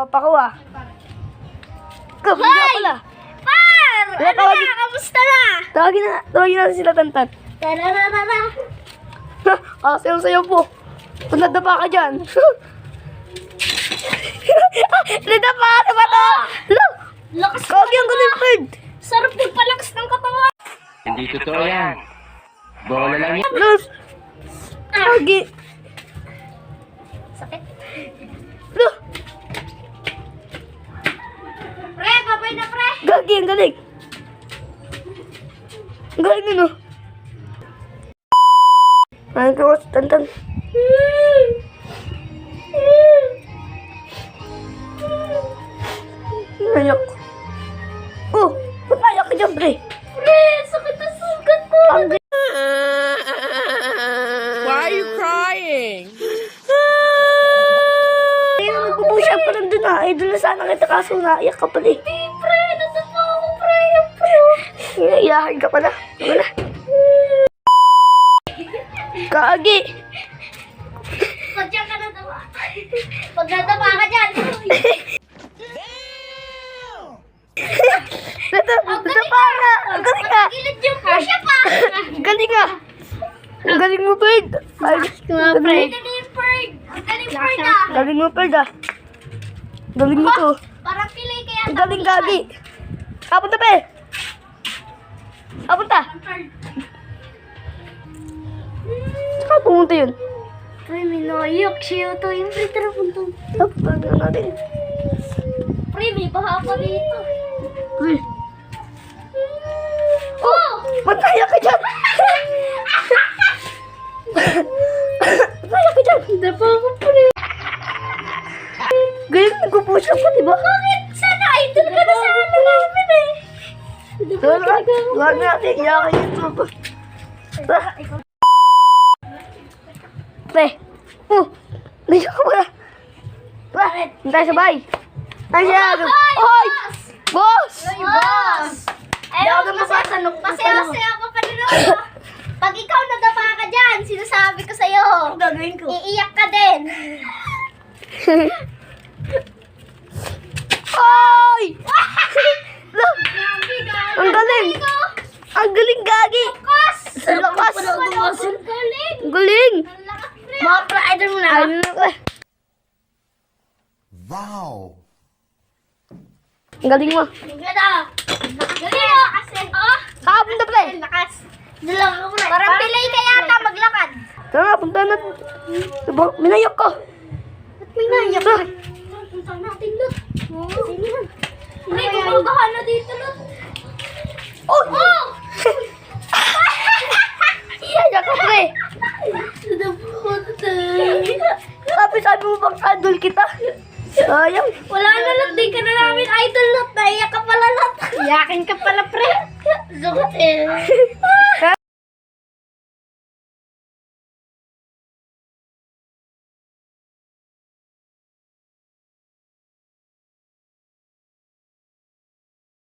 Niyakap ako ah. Kabila pala. Par! Wala, Ano tawagin- na? Kamusta na? Tawagin natin sila Tantan. Tarararara. Ha, sayo-sayo po. Kung nadapa ka dyan. Nadapa ka, diba to? Look! Lakas Kagi ang galing bird. Sarap magpalakas ng katawan. Hindi totoo yan. Bola lang yan. Look! Kagi. Sakit. Look! Pre, babay na pre. Gagi, ang galing. Ang galing nun, oh. Ay, ko, Tantan. Nayak. Oh, ba't nayak ka dyan, pre? Pre, sakit ang sugat ko. Ang Why are you crying? Ayun, nagpupush up pa lang dun ah. Idol na sana kita kaso naiyak ka pala eh. Di, pre, natapa ako, pre. Yan, pre. Iyayahan ka pala. Wala. Kaagi. Pag dyan ka natapa. Pag natapa ka dyan. Natapa nga. Ang galing nga. Gilid yung push up ah. Ang galing nga. Ang galing mo, Bird. Ay, Ang galing yung bird. Ang galing bird ah. galing mo, Bird ah. Galing mo to. Parang pilay kaya. Ang galing gagi. Kapunta pa eh. Kapunta. Saan pumunta yun? Pre, may nayak siya ito. Yung pre, tara punta. Kapunta na natin. Pre, may baha pa dito. Uy. Oh! Mataya ka dyan. Mataya ka dyan. Dapa ako pre. Galing nagpupush up ka, diba? Bakit? Sana idol ka na sa ano namin eh. Huwag natin iyakin yung tubo. Pre. Oh. Naiyak ka pala. Bakit? Hintay sabay. Ay, siya. Hoy! Boss! Boss! Hindi ako na masasanok. Masaya-masaya ka pa rin ako. Pag ikaw nadapa ka dyan, sinasabi ko sa'yo. Ang gagawin ko. Iiyak ka din. Hoy! Look! Ang galing! Ang galing, gagi! Lakas! Ang lakas! Ang galing! Ang galing! Ang lakas, pre. Mga pra-idol mo na. Ayun na ko. Wow! Ang galing mo. Ganda. Galing mo kasi. Oh, Punta pre. lakas. Dalawa ka muna. Parang pilay ka yata maglakad. Tara, punta na. Diba, minayak ka. Ba't may nayak ka? Punta natin, Lot. Sige yan. Pre, gumagahan na dito, Lot. Oh! Oh! Minayak ka, pre. Sabi mo bang idol kita? Sayang. Wala na, Lot. Di ka na namin idol, Lot. Naiyak ka pala, Lot. Iyakin ka pala, pre. Zukot eh.